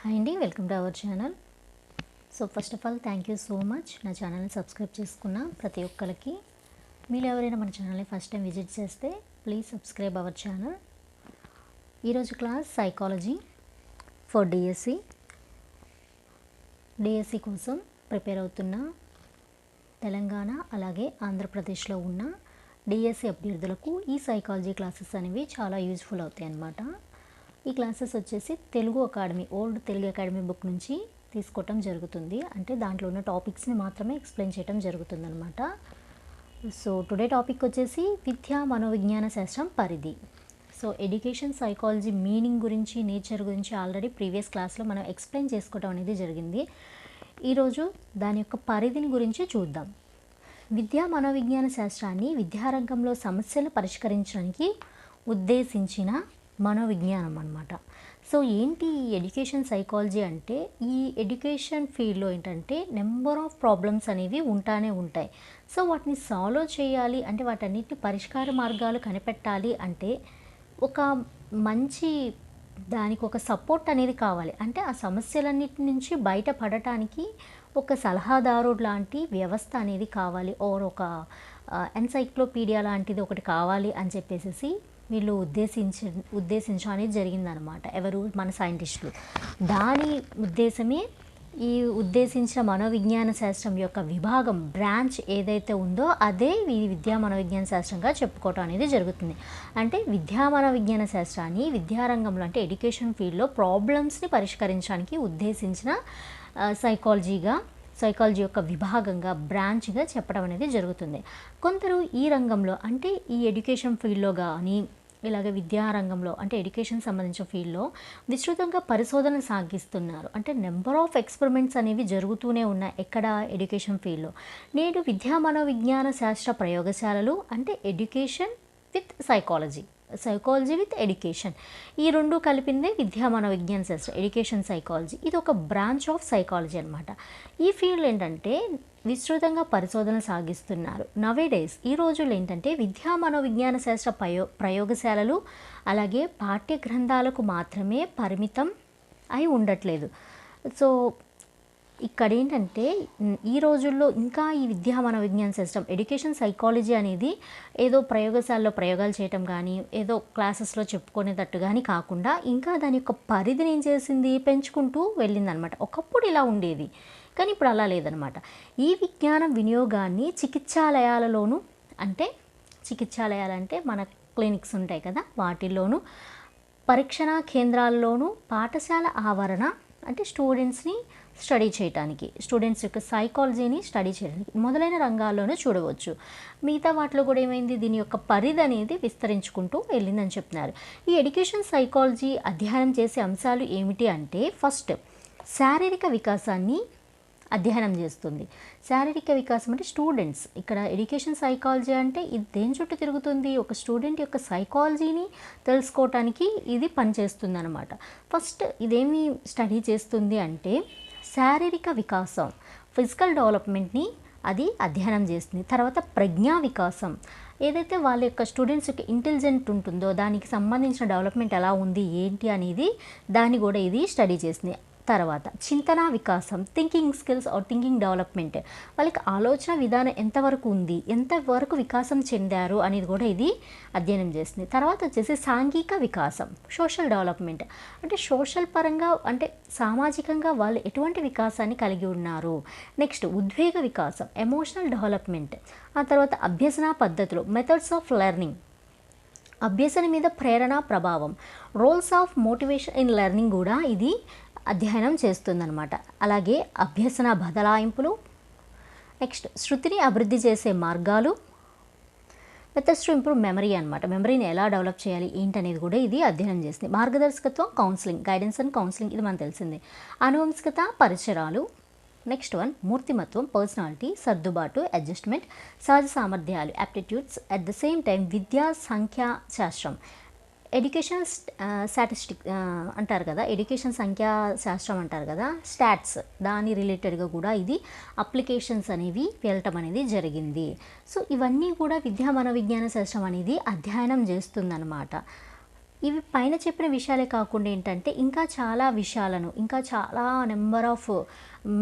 Hi అండి, welcome to our channel. So first of all thank you so much నా ఛానల్ని subscribe చేసుకున్న ప్రతి ఒక్కరికి. మీరు ఎవరైనా మన ఛానల్ని ఫస్ట్ టైం విజిట్ చేస్తే ప్లీజ్ సబ్స్క్రైబ్ అవర్ ఛానల్. ఈరోజు క్లాస్ సైకాలజీ ఫర్ డిఎస్సి కోసం ప్రిపేర్ అవుతున్న తెలంగాణ అలాగే ఆంధ్రప్రదేశ్లో ఉన్న డిఎస్సి అభ్యర్థులకు ఈ సైకాలజీ క్లాసెస్ అనేవి చాలా యూజ్ఫుల్ అవుతాయి అన్నమాట. ఈ క్లాసెస్ వచ్చేసి Telugu academy, old Telugu academy book నుంచి తీసుకోవటం జరుగుతుంది. అంటే దాంట్లో ఉన్న టాపిక్స్ని మాత్రమే ఎక్స్ప్లెయిన్ చేయడం జరుగుతుంది అనమాట. సో టుడే టాపిక్ వచ్చేసి విద్యా మనోవిజ్ఞాన శాస్త్రం పరిధి. సో ఎడ్యుకేషన్ సైకాలజీ మీనింగ్ గురించి, నేచర్ గురించి ఆల్రెడీ ప్రీవియస్ క్లాస్లో మనం ఎక్స్ప్లెయిన్ చేసుకోవడం అనేది జరిగింది. ఈరోజు దాని యొక్క పరిధిని గురించి చూద్దాం. విద్యా మనోవిజ్ఞాన శాస్త్రాన్ని విద్యారంగంలో సమస్యలు పరిష్కరించడానికి ఉద్దేశించిన మనోవిజ్ఞానం అన్నమాట. సో ఏంటి ఎడ్యుకేషన్ సైకాలజీ అంటే, ఈ ఎడ్యుకేషన్ ఫీల్డ్లో ఏంటంటే నెంబర్ ఆఫ్ ప్రాబ్లమ్స్ అనేవి ఉంటాయి. సో వాటిని సాల్వ్ చేయాలి అంటే, వాటన్నిటిని పరిష్కార మార్గాలు కనిపెట్టాలి అంటే ఒక మంచి దానికి ఒక సపోర్ట్ అనేది కావాలి. అంటే ఆ సమస్యలన్నిటి నుంచి బయటపడటానికి ఒక సలహాదారుడు లాంటి వ్యవస్థ అనేది కావాలి, ఓర్ ఒక ఎన్సైక్లోపీడియా లాంటిది ఒకటి కావాలి అని చెప్పేసి వీళ్ళు ఉద్దేశించడానికి జరిగిందనమాట. ఎవరు? మన సైంటిస్టులు. దాని ఉద్దేశమే ఈ ఉద్దేశించిన మనోవిజ్ఞాన శాస్త్రం యొక్క విభాగం, బ్రాంచ్ ఏదైతే ఉందో అదే ఈ విద్యా మనోవిజ్ఞాన శాస్త్రంగా చెప్పుకోవటం అనేది జరుగుతుంది. అంటే విద్యా మనోవిజ్ఞాన శాస్త్రాన్ని విద్యారంగంలో అంటే ఎడ్యుకేషన్ ఫీల్డ్లో ప్రాబ్లమ్స్ని పరిష్కరించడానికి ఉద్దేశించిన సైకాలజీ యొక్క విభాగంగా, బ్రాంచ్గా చెప్పడం అనేది జరుగుతుంది. కొందరు ఈ రంగంలో అంటే ఈ ఎడ్యుకేషన్ ఫీల్డ్లో కానీ ఇలాగ విద్యారంగంలో అంటే ఎడ్యుకేషన్ సంబంధించిన ఫీల్డ్లో విస్తృతంగా పరిశోధన సాగిస్తున్నారు. అంటే నెంబర్ ఆఫ్ ఎక్స్పెరిమెంట్స్ అనేవి జరుగుతూనే ఉన్నాయి. ఎక్కడ? ఎడ్యుకేషన్ ఫీల్డ్లో. నేడు విద్యా మనోవిజ్ఞాన శాస్త్ర ప్రయోగశాలలు అంటే education with psychology with education, ఈ రెండు కలిపిందే విద్యా మనోవిజ్ఞాన శాస్త్రం, ఎడ్యుకేషన్ సైకాలజీ. ఇది ఒక బ్రాంచ్ ఆఫ్ సైకాలజీ అనమాట. ఈ ఫీల్డ్ ఏంటంటే విస్తృతంగా పరిశోధన సాగిస్తున్నారు. నవేడేస్ ఈ రోజుల్లో ఏంటంటే విద్యా మనోవిజ్ఞాన శాస్త్ర ప్రయోగశాలలు అలాగే పాఠ్య గ్రంథాలకు మాత్రమే పరిమితం అయి ఉండట్లేదు. సో ఇక్కడ ఏంటంటే ఈ రోజుల్లో ఇంకా ఈ విద్యా మనోవిజ్ఞాన శాస్త్రం, ఎడ్యుకేషన్ సైకాలజీ అనేది ఏదో ప్రయోగశాలలో ప్రయోగాలు చేయటం కానీ, ఏదో క్లాసెస్లో చెప్పుకునేటట్టు కానీ కాకుండా ఇంకా దాని యొక్క పరిధిని ఏం చేసింది, పెంచుకుంటూ వెళ్ళిందనమాట. ఒకప్పుడు ఇలా ఉండేది కానీ ఇప్పుడు అలా లేదనమాట. ఈ విజ్ఞానం వినియోగాన్ని చికిత్సాలయాలలోనూ, అంటే చికిత్సాలయాలంటే మన క్లినిక్స్ ఉంటాయి కదా, వాటిల్లోనూ, పరీక్షణ కేంద్రాల్లోనూ, పాఠశాల ఆవరణ అంటే స్టూడెంట్స్ని స్టడీ చేయడానికి, స్టూడెంట్స్ యొక్క సైకాలజీని స్టడీ చేయడానికి మొదలైన రంగాల్లోనూ చూడవచ్చు. మిగతా వాటిలో కూడా ఏమైంది, దీని యొక్క పరిధి అనేది విస్తరించుకుంటూ వెళ్ళిందని చెప్తున్నారు. ఈ ఎడ్యుకేషన్ సైకాలజీ అధ్యయనం చేసే అంశాలు ఏమిటి అంటే, ఫస్ట్ శారీరక వికాసాన్ని అధ్యయనం చేస్తుంది. శారీరక వికాసం అంటే స్టూడెంట్స్, ఇక్కడ ఎడ్యుకేషన్ సైకాలజీ అంటే ఇది దేని చుట్టూ తిరుగుతుంది, ఒక స్టూడెంట్ యొక్క సైకాలజీని తెలుసుకోవటానికి ఇది పనిచేస్తుంది అనమాట. ఫస్ట్ ఇదేమి స్టడీ చేస్తుంది అంటే శారీరక వికాసం, ఫిజికల్ డెవలప్మెంట్ని అది అధ్యయనం చేస్తుంది. తర్వాత ప్రజ్ఞా వికాసం, ఏదైతే వాళ్ళ యొక్క స్టూడెంట్స్ యొక్క ఇంటెలిజెంట్ ఉంటుందో దానికి సంబంధించిన డెవలప్మెంట్ ఎలా ఉంది ఏంటి అనేది దాన్ని కూడా ఇది స్టడీ చేస్తుంది. తర్వాత చింతన వికాసం, thinking skills or thinking development, వాళ్ళకి ఆలోచన విధానం ఎంతవరకు ఉంది, ఎంతవరకు వికాసం చెందారు అనేది కూడా ఇది అధ్యయనం చేస్తుంది. తర్వాత వచ్చేసి సాంఘిక వికాసం, సోషల్ డెవలప్మెంట్, అంటే సోషల్ పరంగా అంటే సామాజికంగా వాళ్ళు ఎటువంటి వికాసాన్ని కలిగి ఉన్నారు. నెక్స్ట్ ఉద్వేగ వికాసం, ఎమోషనల్ డెవలప్మెంట్. ఆ తర్వాత అభ్యసన పద్ధతులు, మెథడ్స్ ఆఫ్ లెర్నింగ్, అభ్యసన మీద ప్రేరణ ప్రభావం, roles of motivation in learning కూడా ఇది అధ్యయనం చేస్తుందన్నమాట. అలాగే అభ్యసన బదలాయింపులు, నెక్స్ట్ శృతిని అభివృద్ధి చేసే మార్గాలు, మెథడ్స్ టు ఇంప్రూవ్ మెమరీ అనమాట. మెమరీని ఎలా డెవలప్ చేయాలి ఏంటనేది కూడా ఇది అధ్యయనం చేస్తుంది. మార్గదర్శకత్వం, కౌన్సిలింగ్, గైడెన్స్ అండ్ కౌన్సిలింగ్, ఇది మనకు తెలిసింది. ఆనువంశికత, పరిచయాలు. నెక్స్ట్ వన్ పర్సనాలిటీ, సర్దుబాటు, అడ్జస్ట్మెంట్, సహజ సామర్థ్యాలు, aptitudes. At the same time విద్యా సంఖ్యా శాస్త్రం, ఎడ్యుకేషన్ స్టాటిస్టిక్ అంటారు కదా, ఎడ్యుకేషన్ సంఖ్యా శాస్త్రం అంటారు కదా, స్టాట్స్, దాని రిలేటెడ్గా కూడా ఇది అప్లికేషన్స్ అనేవి వెళ్ళటం అనేది జరిగింది. సో ఇవన్నీ కూడా విద్యా మనోవిజ్ఞాన శాస్త్రం అనేది అధ్యయనం చేస్తుందన్నమాట. ఇవి పైన చెప్పిన విషయాలే కాకుండా ఏంటంటే ఇంకా చాలా విషయాలను, ఇంకా చాలా నెంబర్ ఆఫ్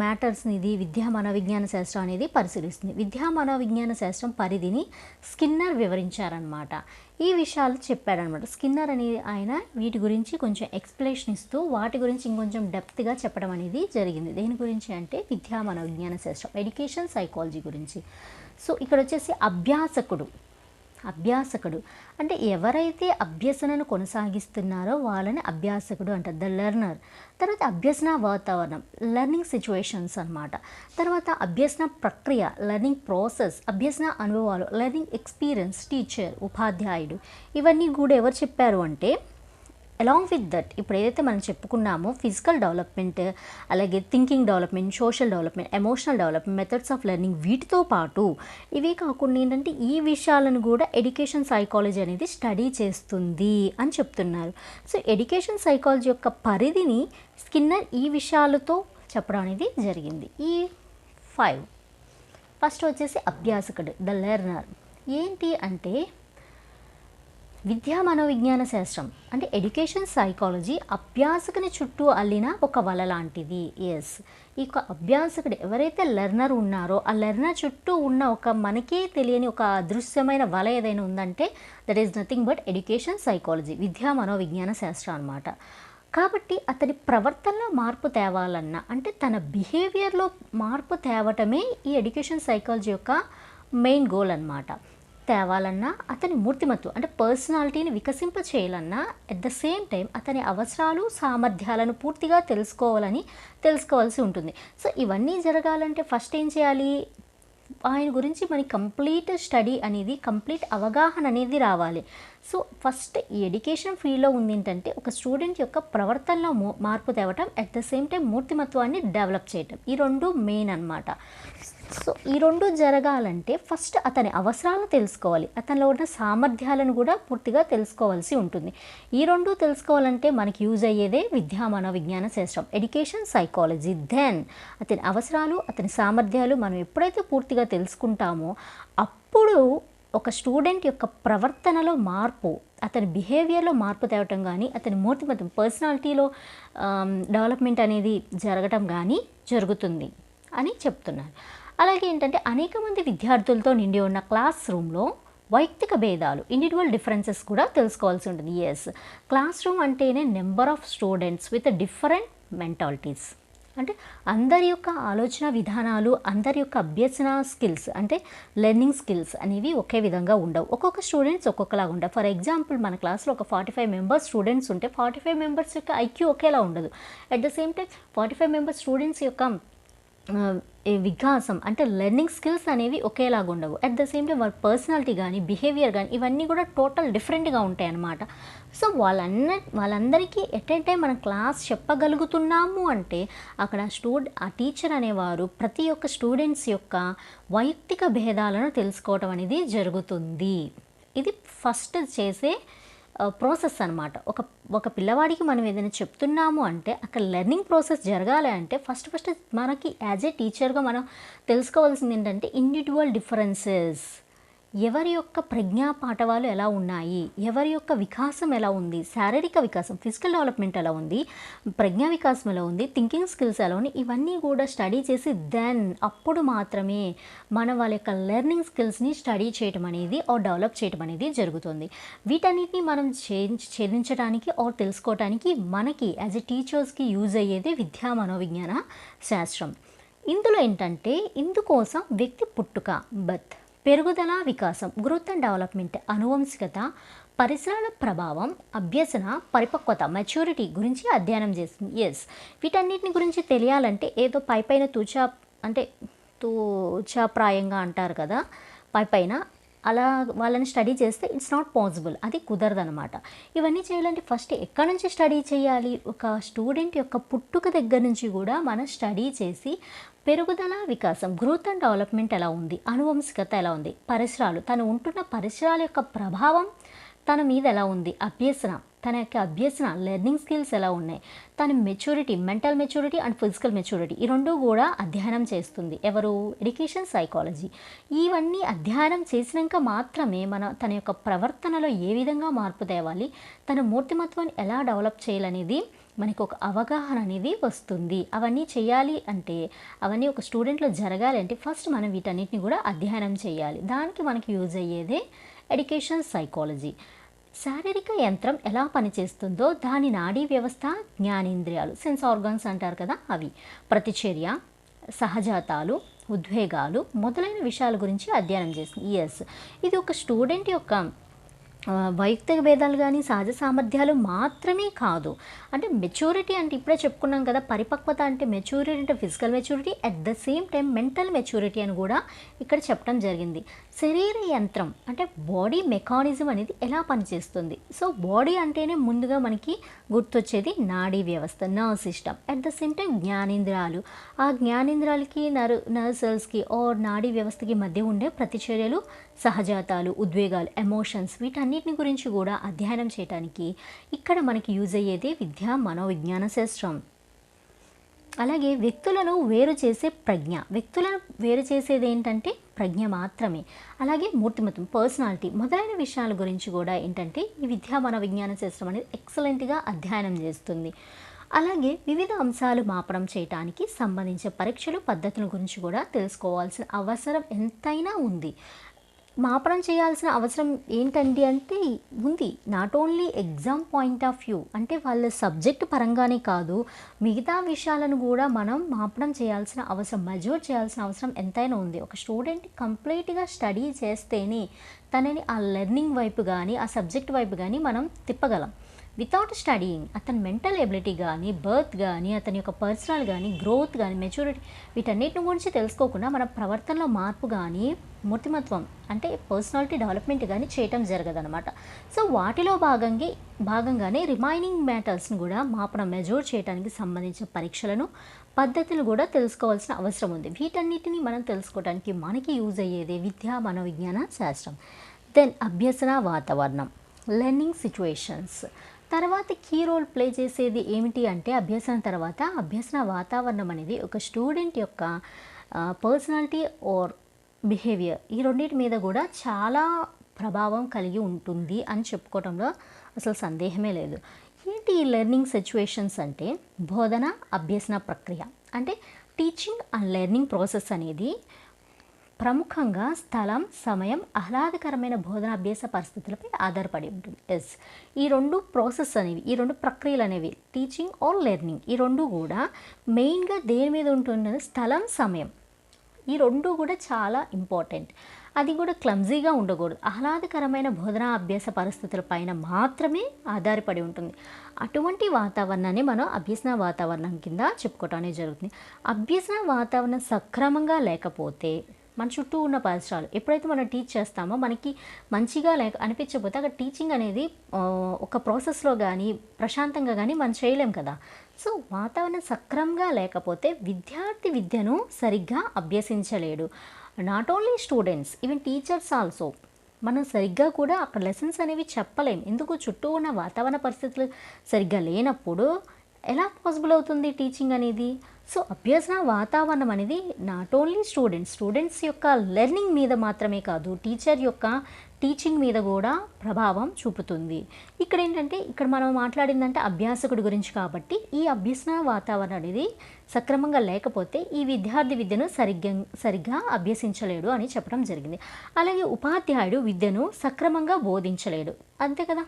మ్యాటర్స్ని ఇది విద్యా మనోవిజ్ఞాన శాస్త్రం అనేది పరిశీలిస్తుంది. విద్యా మనోవిజ్ఞాన శాస్త్రం పరిధిని స్కిన్నర్ వివరించారనమాట. ఈ విషయాలు చెప్పారనమాట. స్కిన్నర్ అనే ఆయన వీటి గురించి కొంచెం ఎక్స్ప్లెనేషన్ ఇస్తూ వాటి గురించి ఇంకొంచెం డెప్త్గా చెప్పడం అనేది జరిగింది. దేని గురించి అంటే విద్యా మనోవిజ్ఞాన శాస్త్రం, ఎడ్యుకేషన్ సైకాలజీ గురించి. సో ఇక్కడ వచ్చేసి అభ్యాసకుడు అంటే ఎవరైతే అభ్యసనను కొనసాగిస్తున్నారో వాళ్ళని అభ్యాసకుడు అంటారు, ద లెర్నర్. తర్వాత అభ్యసన వాతావరణం, లెర్నింగ్ సిచ్యువేషన్స్ అన్నమాట. తర్వాత అభ్యసన ప్రక్రియ, లెర్నింగ్ ప్రాసెస్, అభ్యసన అనుభవాలు, లెర్నింగ్ ఎక్స్పీరియన్స్, టీచర్, ఉపాధ్యాయుడు. ఇవన్నీ కూడా ఎవరు చెప్పారు అంటే అలాంగ్ విత్ దట్ ఇప్పుడు ఏదైతే మనం చెప్పుకున్నామో ఫిజికల్ డెవలప్మెంట్, అలాగే thinking development, social development, emotional development, methods of learning, వీటితో పాటు ఇవే కాకుండా ఏంటంటే ఈ విషయాలను కూడా ఎడ్యుకేషన్ సైకాలజీ అనేది స్టడీ చేస్తుంది అని చెప్తున్నారు. సో ఎడ్యుకేషన్ సైకాలజీ యొక్క పరిధిని స్కిన్నర్ ఈ విషయాలతో చెప్పడం అనేది జరిగింది. ఈ 5 ఫస్ట్ వచ్చేసి అభ్యాసకుడు, ద లెర్నర్. ఏంటి అంటే విద్యా మనోవిజ్ఞాన శాస్త్రం అంటే ఎడ్యుకేషన్ సైకాలజీ అభ్యాసకుని చుట్టూ అల్లిన ఒక వల లాంటిది. ఎస్, ఈ యొక్క అభ్యాసకుడు ఎవరైతే లెర్నర్ ఉన్నారో ఆ లెర్నర్ చుట్టూ ఉన్న ఒక మనకే తెలియని ఒక అదృశ్యమైన వల ఏదైనా ఉందంటే that is nothing but education psychology, విద్యా మనోవిజ్ఞాన శాస్త్రం అన్నమాట. కాబట్టి అతని ప్రవర్తనలో మార్పు తేవాలన్నా అంటే తన బిహేవియర్లో మార్పు తేవటమే ఈ ఎడ్యుకేషన్ సైకాలజీ యొక్క మెయిన్ గోల్ అన్నమాట. తేవాలన్నా అతని మూర్తిమత్వం అంటే పర్సనాలిటీని వికసింప చేయాలన్నా అట్ ద సేమ్ టైం అతని అవసరాలు సామర్థ్యాలను పూర్తిగా తెలుసుకోవాల్సి ఉంటుంది. సో ఇవన్నీ జరగాలంటే ఫస్ట్ ఏం చేయాలి, ఆయన గురించి మనకి కంప్లీట్ స్టడీ అనేది, కంప్లీట్ అవగాహన అనేది రావాలి. సో ఫస్ట్ ఈ ఎడ్యుకేషన్ ఫీల్డ్లో ఉంది ఏంటంటే ఒక స్టూడెంట్ యొక్క ప్రవర్తనలో మార్పు తేవటం, అట్ ద సేమ్ టైం మూర్తిమత్వాన్ని డెవలప్ చేయటం, ఈ రెండు మెయిన్ అన్నమాట. సో ఈ రెండు జరగాలంటే ఫస్ట్ అతని అవసరాలను తెలుసుకోవాలి, అతనిలో ఉన్న సామర్థ్యాలను కూడా పూర్తిగా తెలుసుకోవాల్సి ఉంటుంది. ఈ రెండు తెలుసుకోవాలంటే మనకి యూజ్ అయ్యేదే విద్యా మనోవిజ్ఞాన శాస్త్రం, ఎడ్యుకేషన్ సైకాలజీ. దెన్ అతని అవసరాలు, అతని సామర్థ్యాలు మనం ఎప్పుడైతే పూర్తిగా తెలుసుకుంటామో అప్పుడు ఒక స్టూడెంట్ యొక్క ప్రవర్తనలో మార్పు, అతని బిహేవియర్లో మార్పు తేవటం కానీ, అతని మూర్తిమత్వం పర్సనాలిటీలో డెవలప్మెంట్ అనేది జరగటం కానీ జరుగుతుంది అని చెప్తున్నారు. అలాగే ఏంటంటే అనేక మంది విద్యార్థులతో నిండి ఉన్న క్లాస్ రూమ్లో వైయక్తిక భేదాలు, ఇండివిజువల్ డిఫరెన్సెస్ కూడా తెలుసుకోవాల్సి ఉంటుంది. ఎస్, క్లాస్ రూమ్ అంటేనే number of students with different mentalities అంటే అందరి యొక్క ఆలోచన విధానాలు, అందరి యొక్క అభ్యసన స్కిల్స్ అంటే లెర్నింగ్ స్కిల్స్ అనేవి ఒకే విధంగా ఉండవు. ఒక్కొక్క స్టూడెంట్స్ ఒక్కొక్కలాగా ఉండవు. ఫర్ ఎగ్జాంపుల్ మన క్లాస్లో ఒక 45 మెంబర్స్ స్టూడెంట్స్ ఉంటే 45 మెంబర్స్ యొక్క ఐక్యూ ఒకేలా ఉండదు. At the same time 45 members students యొక్క వికాసం అంటే లెర్నింగ్ స్కిల్స్ అనేవి ఒకేలాగా ఉండవు. అట్ ద సేమ్ టైం వాళ్ళ పర్సనాలిటీ కానీ, బిహేవియర్ కానీ ఇవన్నీ కూడా టోటల్ డిఫరెంట్గా ఉంటాయి అన్నమాట. సో వాళ్ళందరికీ ఎట్ ఏ టైం మనం క్లాస్ చెప్పగలుగుతున్నాము అంటే అక్కడ ఆ టీచర్ అనేవారు ప్రతి ఒక్క స్టూడెంట్స్ యొక్క వైయక్తిక భేదాలను తెలుసుకోవటం అనేది జరుగుతుంది. ఇది ఫస్ట్ చేసే ప్రాసెస్ అనమాట. ఒక పిల్లవాడికి మనం ఏదైనా చెప్తున్నాము అంటే అక్కడ లెర్నింగ్ ప్రాసెస్ జరగాలి అంటే ఫస్ట్ మనకి యాజ్ ఏ టీచర్గా మనం తెలుసుకోవాల్సింది ఏంటంటే ఇండివిజువల్ డిఫరెన్సెస్, ఎవరి యొక్క ప్రజ్ఞా పాఠవాలు ఎలా ఉన్నాయి, ఎవరి యొక్క వికాసం ఎలా ఉంది, శారీరక వికాసం ఫిజికల్ డెవలప్మెంట్ ఎలా ఉంది, ప్రజ్ఞా వికాసం ఎలా ఉంది, థింకింగ్ స్కిల్స్ ఎలా ఉంది, ఇవన్నీ కూడా స్టడీ చేసి దెన్ అప్పుడు మాత్రమే మనం వాళ్ళ యొక్క లెర్నింగ్ స్కిల్స్ని స్టడీ చేయడం అనేది డెవలప్ చేయడం అనేది జరుగుతుంది. వీటన్నిటిని మనం ఛేదించడానికి తెలుసుకోవడానికి మనకి యాజ్ ఎ టీచర్స్కి యూజ్ అయ్యేది విద్యా మనోవిజ్ఞాన శాస్త్రం. ఇందులో ఏంటంటే ఇందుకోసం వ్యక్తి పుట్టుక, బర్త్, పెరుగుదల, వికాసం, గ్రోత్ అండ్ డెవలప్మెంట్, అనువంశికత, పరిసరాల ప్రభావం, అభ్యసన, పరిపక్వత, మెచ్యూరిటీ గురించి అధ్యయనం చేస్తుంది. ఎస్, వీటన్నిటిని గురించి తెలియాలంటే ఏదో పైపైన తూచాప్రాయంగా అంటారు కదా, పైపైన అలా వాళ్ళని స్టడీ చేస్తే ఇట్స్ నాట్ పాసిబుల్, అది కుదరదనమాట. ఇవన్నీ చేయాలంటే ఫస్ట్ ఎక్కడి నుంచి స్టడీ చేయాలి, ఒక స్టూడెంట్ యొక్క పుట్టుక దగ్గర నుంచి కూడా మనం స్టడీ చేసి పెరుగుదల, వికాసం, గ్రోత్ అండ్ డెవలప్మెంట్ ఎలా ఉంది, అనువంశికత ఎలా ఉంది, పరిసరాలు, తను ఉంటున్న పరిసరాల యొక్క ప్రభావం తన మీద ఎలా ఉంది, అభ్యసన, తన యొక్క అభ్యసన లెర్నింగ్ స్కిల్స్ ఎలా ఉన్నాయి, తన maturity, mental maturity and physical maturity ఈ రెండు కూడా అధ్యయనం చేస్తుంది ఎవరు, ఎడ్యుకేషన్ సైకాలజీ. ఇవన్నీ అధ్యయనం చేసినాక మాత్రమే తన యొక్క ప్రవర్తనలో ఏ విధంగా మార్పు తేవాలి, తన మూర్తిమత్వాన్ని ఎలా డెవలప్ చేయాలనేది మనకు ఒక అవగాహన అనేది వస్తుంది. అవన్నీ చేయాలి అంటే, అవన్నీ ఒక స్టూడెంట్లో జరగాలి అంటే ఫస్ట్ మనం వీటన్నిటిని కూడా అధ్యయనం చేయాలి. దానికి మనకి యూజ్ అయ్యేదే ఎడ్యుకేషన్ సైకాలజీ. శారీరక యంత్రం ఎలా పనిచేస్తుందో దాని నాడీ వ్యవస్థ, జ్ఞానేంద్రియాలు, సెన్స్ ఆర్గాన్స్ అంటారు కదా, అవి ప్రతిచర్య, సహజాతాలు, ఉద్వేగాలు మొదలైన విషయాల గురించి అధ్యయనం చేస్తుంది. ఇది ఒక స్టూడెంట్ యొక్క వైయక్తిక భేదాలు కానీ సహజ సామర్థ్యాలు మాత్రమే కాదు. అంటే మెచ్యూరిటీ అంటే ఇప్పుడే చెప్పుకున్నాం కదా, పరిపక్వత అంటే మెచ్యూరిటీ అంటే physical maturity, at the same time mental maturity అని కూడా ఇక్కడ చెప్పడం జరిగింది. శరీర యంత్రం అంటే బాడీ మెకానిజం అనేది ఎలా పనిచేస్తుంది. సో బాడీ అంటేనే ముందుగా మనకి గుర్తొచ్చేది నాడీ వ్యవస్థ, nerve system. At the same time జ్ఞానేంద్రియాలు, ఆ జ్ఞానేంద్రియాలకి నర్వ్ సెల్స్కి ఆర్ నాడీ వ్యవస్థకి మధ్య ఉండే ప్రతిచర్యలు, సహజాతాలు, ఉద్వేగాలు, ఎమోషన్స్, వీటన్నిటిని గురించి కూడా అధ్యయనం చేయడానికి ఇక్కడ మనకి యూజ్ అయ్యేది విద్యా మనోవిజ్ఞాన శాస్త్రం. అలాగే వ్యక్తులను వేరు చేసే ప్రజ్ఞ, వ్యక్తులను వేరు చేసేది ఏంటంటే ప్రజ్ఞ మాత్రమే. అలాగే మూర్తిమత్వం, పర్సనాలిటీ మొదలైన విషయాల గురించి కూడా ఏంటంటే ఈ విద్యా మనోవిజ్ఞాన శాస్త్రం అనేది ఎక్సలెంట్గా అధ్యయనం చేస్తుంది. అలాగే వివిధ అంశాలు మాపనం చేయడానికి సంబంధించిన పరీక్షలు, పద్ధతుల గురించి కూడా తెలుసుకోవాల్సిన అవసరం ఎంతైనా ఉంది. మాపనం చేయాల్సిన అవసరం ఏంటండి అంటే ఉంది. Not only exam point of view, అంటే వాళ్ళ సబ్జెక్ట్ పరంగానే కాదు, మిగతా విషయాలను కూడా మనం మాపనం చేయాల్సిన అవసరం, మెజర్ చేయాల్సిన అవసరం ఎంతైనా ఉంది. ఒక స్టూడెంట్ కంప్లీట్గా స్టడీ చేస్తేనే తనని ఆ లెర్నింగ్ వైపు కానీ ఆ సబ్జెక్ట్ వైపు కానీ మనం తిప్పగలం. వితౌట్ స్టడీయింగ్ అతని మెంటల్ ఎబిలిటీ కానీ, బర్త్ కానీ, అతని యొక్క పర్సనల్ కానీ, గ్రోత్ కానీ, మెచ్యూరిటీ వీటన్నిటిని గురించి తెలుసుకోకుండా మన ప్రవర్తనలో మార్పు కానీ, మూర్తిమత్వం అంటే పర్సనాలిటీ డెవలప్మెంట్ కానీ చేయటం జరగదనమాట. సో వాటిలో భాగంగానే రిమైనింగ్ మ్యాటర్స్ని కూడా మాపనం మెజర్ చేయడానికి సంబంధించిన పరీక్షలను, పద్ధతులు కూడా తెలుసుకోవాల్సిన అవసరం ఉంది. వీటన్నిటిని మనం తెలుసుకోవడానికి మనకి యూజ్ అయ్యేదే విద్యా మనోవిజ్ఞాన శాస్త్రం. దెన్ అభ్యసన వాతావరణం, లెర్నింగ్ సిచ్యువేషన్స్. తర్వాత కీ రోల్ ప్లే చేసేది ఏమిటి అంటే అభ్యసన తర్వాత అభ్యసన వాతావరణం అనేది ఒక స్టూడెంట్ యొక్క పర్సనాలిటీ ఆర్ బిహేవియర్ ఈ రెండింటి మీద కూడా చాలా ప్రభావం కలిగి ఉంటుంది అని చెప్పుకోవడంలో అసలు సందేహమే లేదు. ఏంటి ఈ లెర్నింగ్ సిచ్యువేషన్స్ అంటే బోధన అభ్యసన ప్రక్రియ, అంటే టీచింగ్ అండ్ లెర్నింగ్ ప్రాసెస్ అనేది ప్రముఖంగా స్థలం, సమయం, ఆహ్లాదకరమైన బోధనాభ్యాస పరిస్థితులపై ఆధారపడి ఉంటుంది. ఈ రెండు ప్రాసెస్ అనేవి, ఈ రెండు ప్రక్రియలు అనేవి టీచింగ్ ఆర్ లెర్నింగ్ ఈ రెండు కూడా మెయిన్గా దేని మీద ఉంటున్నది, స్థలం, సమయం. ఈ రెండు కూడా చాలా ఇంపార్టెంట్. అది కూడా క్లమ్జీగా ఉండకూడదు. ఆహ్లాదకరమైన బోధనా అభ్యాస పరిస్థితుల పైన మాత్రమే ఆధారపడి ఉంటుంది. అటువంటి వాతావరణాన్ని మనం అభ్యసన వాతావరణం కింద చెప్పుకోవటం అనేది జరుగుతుంది. అభ్యసన వాతావరణం సక్రమంగా లేకపోతే మన చుట్టూ ఉన్న పరిసరాలు ఎప్పుడైతే మనం టీచ్ చేస్తామో మనకి మంచిగా అనిపించకపోతే అక్కడ టీచింగ్ అనేది ఒక ప్రాసెస్లో కానీ ప్రశాంతంగా కానీ మనం చేయలేం కదా. సో వాతావరణం సక్రమంగా లేకపోతే విద్యార్థి విద్యను సరిగ్గా అభ్యసించలేడు. Not only students, even teachers also. మనం సరిగ్గా కూడా అక్కడ లెసన్స్ అనేవి చెప్పలేం. ఎందుకు, చుట్టూ ఉన్న వాతావరణ పరిస్థితులు సరిగ్గా లేనప్పుడు ఎలా పాసిబుల్ అవుతుంది టీచింగ్ అనేది. సో అభ్యసన వాతావరణం అనేది నాట్ ఓన్లీ స్టూడెంట్స్ యొక్క లెర్నింగ్ మీద మాత్రమే కాదు, టీచర్ యొక్క టీచింగ్ మీద కూడా ప్రభావం చూపుతుంది. ఇక్కడ ఏంటంటే ఇక్కడ మనం మాట్లాడిందంటే అభ్యాసకుడి గురించి కాబట్టి ఈ అభ్యసన వాతావరణం అనేది సక్రమంగా లేకపోతే ఈ విద్యార్థి విద్యను సరిగ్గా అభ్యసించలేడు అని చెప్పడం జరిగింది. అలాగే ఉపాధ్యాయుడు విద్యను సక్రమంగా బోధించలేడు, అంతే కదా.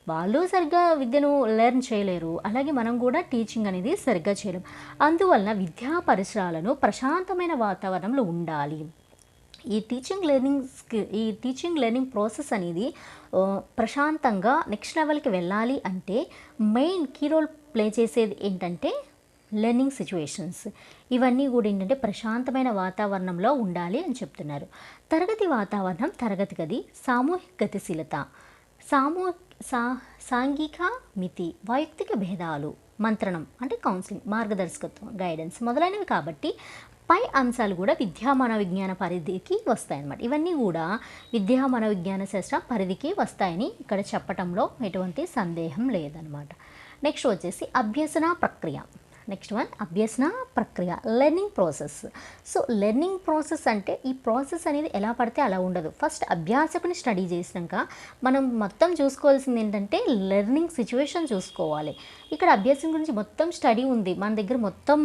వాళ్ళు సరిగ్గా విద్యను లెర్న్ చేయలేరు, అలాగే మనం కూడా టీచింగ్ అనేది సరిగ్గా చేయలేం. అందువలన విద్యా పరిసరాలను ప్రశాంతమైన వాతావరణంలో ఉండాలి. ఈ టీచింగ్ లెర్నింగ్ ప్రాసెస్ అనేది ప్రశాంతంగా నెక్స్ట్ లెవెల్కి వెళ్ళాలి అంటే మెయిన్ కీ రోల్ ప్లే చేసేది ఏంటంటే లెర్నింగ్ సిచ్యువేషన్స్. ఇవన్నీ కూడా ఏంటంటే ప్రశాంతమైన వాతావరణంలో ఉండాలి అని చెప్తున్నారు. తరగతి వాతావరణం, తరగతి గది, సామూహిక గతిశీలత, సాంఘిక మితి, వైయక్తిక భేదాలు, మంత్రణం అంటే కౌన్సిలింగ్, మార్గదర్శకత్వం, గైడెన్స్ మొదలైనవి. కాబట్టి పై అంశాలు కూడా విద్యా మనోవిజ్ఞాన పరిధికి వస్తాయన్నమాట. ఇవన్నీ కూడా విద్యా మనోవిజ్ఞాన శాస్త్ర పరిధికి వస్తాయని ఇక్కడ చెప్పటంలో ఎటువంటి సందేహం లేదనమాట. నెక్స్ట్ వచ్చేసి అభ్యసన ప్రక్రియ. నెక్స్ట్ వన్ అభ్యసన ప్రక్రియ, learning process. So learning process అంటే ఈ ప్రాసెస్ అనేది ఎలా పడితే అలా ఉండదు. ఫస్ట్ అభ్యాసకుని స్టడీ చేసినాక మనం మొత్తం చూసుకోవాల్సింది ఏంటంటే లెర్నింగ్ సిచ్యువేషన్ చూసుకోవాలి. ఇక్కడ అభ్యాసం గురించి మొత్తం స్టడీ ఉంది, మన దగ్గర మొత్తం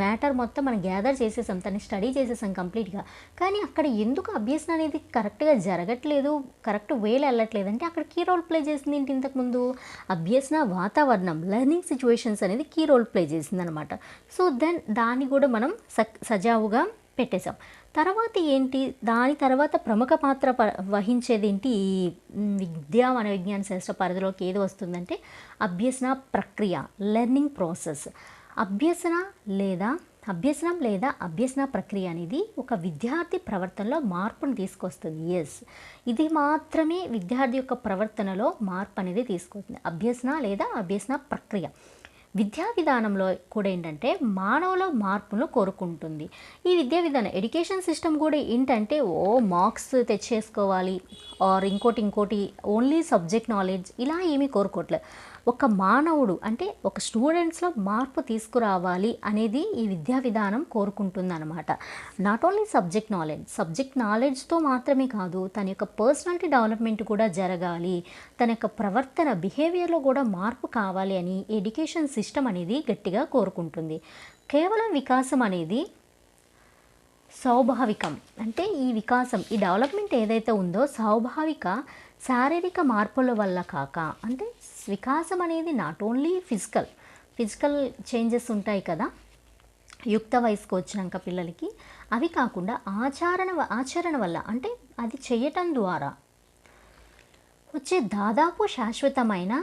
మ్యాటర్ మొత్తం మనం గ్యాదర్ చేసేసాం, తను స్టడీ చేసేసాం కంప్లీట్గా. కానీ అక్కడ ఎందుకు అభ్యసన అనేది కరెక్ట్గా జరగట్లేదు, కరెక్ట్ వేలో వెళ్ళట్లేదు అంటే అక్కడ కీ రోల్ ప్లే చేసింది ఏంటి, ఇంతకుముందు అభ్యసన వాతావరణం, లెర్నింగ్ సిచ్యువేషన్స్ అనేది కీ రోల్ ప్లే చేసింది అనమాట. సో దెన్ దాన్ని కూడా మనం సజావుగా పెట్టేశాం. తర్వాత ఏంటి, దాని తర్వాత ప్రముఖ పాత్ర వహించేది ఏంటి, ఈ విద్యా మనోవిజ్ఞాన శాస్త్ర పరిధిలోకి ఏది వస్తుందంటే అభ్యసన ప్రక్రియ, లెర్నింగ్ ప్రాసెస్. అభ్యసనం లేదా అభ్యసన ప్రక్రియ అనేది ఒక విద్యార్థి ప్రవర్తనలో మార్పును తీసుకొస్తుంది. ఎస్, ఇది మాత్రమే విద్యార్థి యొక్క ప్రవర్తనలో మార్పు అనేది తీసుకొస్తుంది, అభ్యసన లేదా అభ్యసన ప్రక్రియ. విద్యా విధానంలో కూడా ఏంటంటే మానవుల మార్పును కోరుకుంటుంది. ఈ విద్యా విధానం ఎడ్యుకేషన్ సిస్టమ్ కూడా ఏంటంటే మార్క్స్ తెచ్చేసుకోవాలి ఆర్ ఇంకోటి ఓన్లీ సబ్జెక్ట్ నాలెడ్జ్ ఇలా ఏమీ కోరుకోవట్లేదు. ఒక మానవుడు అంటే ఒక స్టూడెంట్స్లో మార్పు తీసుకురావాలి అనేది ఈ విద్యా విధానం కోరుకుంటుంది అనమాట. నాట్ ఓన్లీ సబ్జెక్ట్ నాలెడ్జ్తో మాత్రమే కాదు, తన యొక్క పర్సనాలిటీ డెవలప్మెంట్ కూడా జరగాలి, తన యొక్క ప్రవర్తన బిహేవియర్లో కూడా మార్పు కావాలి అని ఎడ్యుకేషన్ సిస్టమ్ అనేది గట్టిగా కోరుకుంటుంది. కేవలం వికాసం అనేది స్వాభావికం, అంటే ఈ వికాసం, ఈ డెవలప్మెంట్ ఏదైతే ఉందో స్వాభావిక శారీరక మార్పుల వల్ల కాక, అంటే వికాసం అనేది నాట్ ఓన్లీ ఫిజికల్ చేంజెస్ ఉంటాయి కదా యుక్త వయసుకు వచ్చినాక పిల్లలకి, అవి కాకుండా ఆచరణ వల్ల, అంటే అది చేయటం ద్వారా వచ్చే దాదాపు శాశ్వతమైన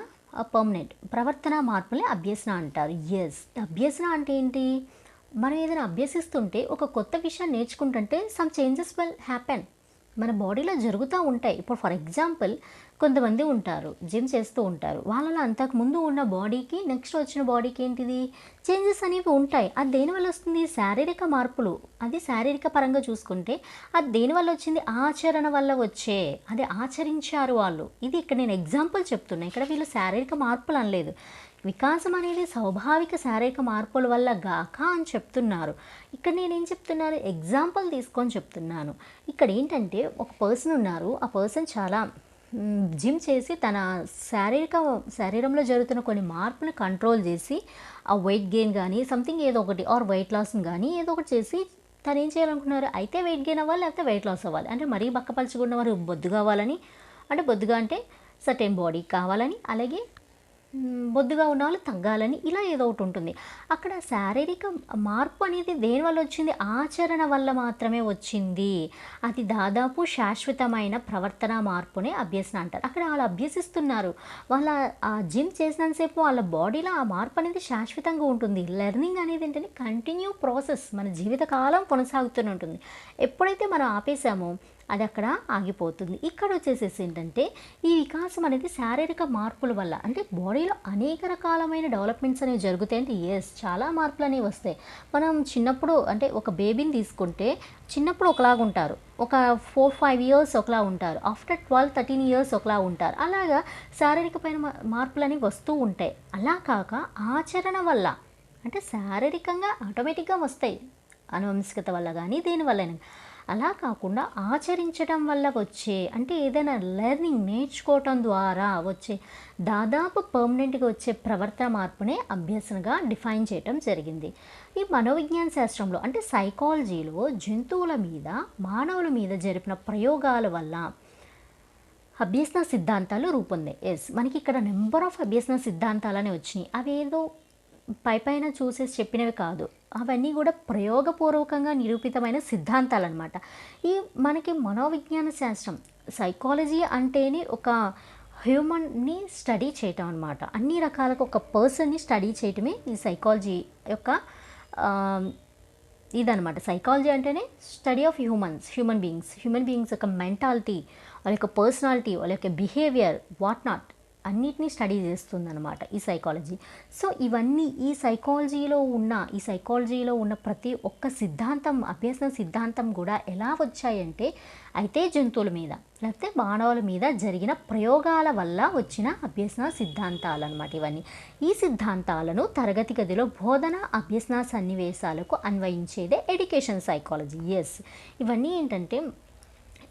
పర్మనెంట్ ప్రవర్తన మార్పులే అభ్యసన అంటారు. ఎస్, అభ్యసన అంటే ఏంటి, మనం ఏదైనా అభ్యసిస్తుంటే ఒక కొత్త విషయాన్ని నేర్చుకుంటుంటే సమ్ చేంజెస్ విల్ హ్యాపెన్, మన బాడీలో జరుగుతూ ఉంటాయి. ఇప్పుడు ఫర్ ఎగ్జాంపుల్ కొంతమంది ఉంటారు, జిమ్ చేస్తూ ఉంటారు, వాళ్ళలో అంతకుముందు ఉన్న బాడీకి నెక్స్ట్ వచ్చిన బాడీకి ఏంటిది చేంజెస్ అనేవి ఉంటాయి. అది దేనివల్ల వస్తుంది, శారీరక మార్పులు. అది శారీరక పరంగా చూసుకుంటే అది దేనివల్ల వచ్చింది, ఆచరణ వల్ల వచ్చే, అది ఆచరించారు వాళ్ళు. ఇది ఇక్కడ నేను ఎగ్జాంపుల్ చెప్తున్నా, ఇక్కడ వీళ్ళు శారీరక మార్పులు అనలేదు. వికాసం అనేది స్వాభావిక శారీరక మార్పుల వల్ల గాక అని చెప్తున్నారు. ఇక్కడ నేనేం చెప్తున్నాను, ఎగ్జాంపుల్ తీసుకొని చెప్తున్నాను. ఇక్కడ ఏంటంటే ఒక పర్సన్ ఉన్నారు, ఆ పర్సన్ చాలా జిమ్ చేసి తన శరీరంలో జరుగుతున్న కొన్ని మార్పులు కంట్రోల్ చేసి ఆ వెయిట్ గెయిన్ కానీ సంథింగ్ ఏదో ఒకటి ఆర్ వెయిట్ లాస్ని కానీ ఏదో ఒకటి చేసి తను ఏం చేయాలనుకున్నారు, అయితే వెయిట్ గెయిన్ అవ్వాలి లేకపోతే వెయిట్ లాస్ అవ్వాలి. అంటే మరీ బక్కపలుచుకున్న వారు బొద్దు కావాలని, అంటే బొద్దుగా అంటే సర్టెన్ బాడీ కావాలని, అలాగే బొద్దుగా ఉన్న వాళ్ళు తగ్గాలని, ఇలా ఏదో ఒకటి ఉంటుంది. అక్కడ శారీరక మార్పు అనేది దేనివల్ల వచ్చింది, ఆచరణ వల్ల మాత్రమే వచ్చింది. అది దాదాపు శాశ్వతమైన ప్రవర్తన మార్పునే అభ్యసన అంటారు. అక్కడ వాళ్ళు అభ్యసిస్తున్నారు, వాళ్ళ ఆ జిమ్ చేసినంతసేపు వాళ్ళ బాడీలో ఆ మార్పు అనేది శాశ్వతంగా ఉంటుంది. లెర్నింగ్ అనేది ఏంటంటే కంటిన్యూ ప్రాసెస్, మన జీవితకాలం కొనసాగుతూనే ఉంటుంది. ఎప్పుడైతే మనం ఆపేసామో అది అక్కడ ఆగిపోతుంది. ఇక్కడ వచ్చేసేసి ఏంటంటే ఈ వికాసం అనేది శారీరక మార్పుల వల్ల, అంటే బాడీలో అనేక రకాలమైన డెవలప్మెంట్స్ అనేవి జరుగుతాయి. అంటే ఎస్, చాలా మార్పులు అనేవి వస్తాయి. మనం చిన్నప్పుడు అంటే ఒక బేబీని తీసుకుంటే చిన్నప్పుడు ఒకలాగా ఉంటారు, ఒక 4-5 ఇయర్స్ ఒకలా ఉంటారు, ఆఫ్టర్ 12-13 ఇయర్స్ ఒకలా ఉంటారు. అలాగా శారీరకమైన మార్పులు అనేవి వస్తూ ఉంటాయి. అలా కాక ఆచరణ వల్ల, అంటే శారీరకంగా ఆటోమేటిక్గా వస్తాయి, అనువంశికత వల్ల కానీ దేనివల్ల. అలా కాకుండా ఆచరించడం వల్ల వచ్చే, అంటే ఏదైనా లెర్నింగ్ నేర్చుకోవటం ద్వారా వచ్చే దాదాపు పర్మనెంట్గా వచ్చే ప్రవర్తన మార్పునే అభ్యసనగా డిఫైన్ చేయటం జరిగింది. ఈ మనోవిజ్ఞాన శాస్త్రంలో అంటే సైకాలజీలో జంతువుల మీద మానవుల మీద జరిపిన ప్రయోగాల వల్ల అభ్యసన సిద్ధాంతాలు రూపొందాయి. ఎస్, మనకి ఇక్కడ నెంబర్ ఆఫ్ అభ్యసన సిద్ధాంతాలనే వచ్చినాయి. అవేదో పైన చూసేసి చెప్పినవి కాదు, అవన్నీ కూడా ప్రయోగపూర్వకంగా నిరూపితమైన సిద్ధాంతాలు అనమాట. ఈ మనకి మనోవిజ్ఞాన శాస్త్రం, సైకాలజీ అంటేనే ఒక హ్యూమన్ని స్టడీ చేయటం అనమాట. అన్ని రకాలుగా ఒక పర్సన్ని స్టడీ చేయటమే ఈ సైకాలజీ యొక్క ఇదనమాట. సైకాలజీ అంటేనే స్టడీ ఆఫ్ హ్యూమన్ బీయింగ్స్ యొక్క మెంటాలిటీ, వాళ్ళ యొక్క పర్సనాలిటీ, వాళ్ళ యొక్క బిహేవియర్, వాట్ నాట్, అన్నిటినీ స్టడీ చేస్తుందన్నమాట ఈ సైకాలజీ. సో ఇవన్నీ ఈ సైకాలజీలో ఉన్న ప్రతి ఒక్క సిద్ధాంతం, అభ్యసన సిద్ధాంతం కూడా ఎలా వచ్చాయంటే అయితే జంతువుల మీద లేకపోతే మానవుల మీద జరిగిన ప్రయోగాల వల్ల వచ్చిన అభ్యసన సిద్ధాంతాలు అనమాట ఇవన్నీ. ఈ సిద్ధాంతాలను తరగతి గదిలో బోధన అభ్యసన సన్నివేశాలకు అన్వయించేదే ఎడ్యుకేషన్ సైకాలజీ. ఎస్, ఇవన్నీ ఏంటంటే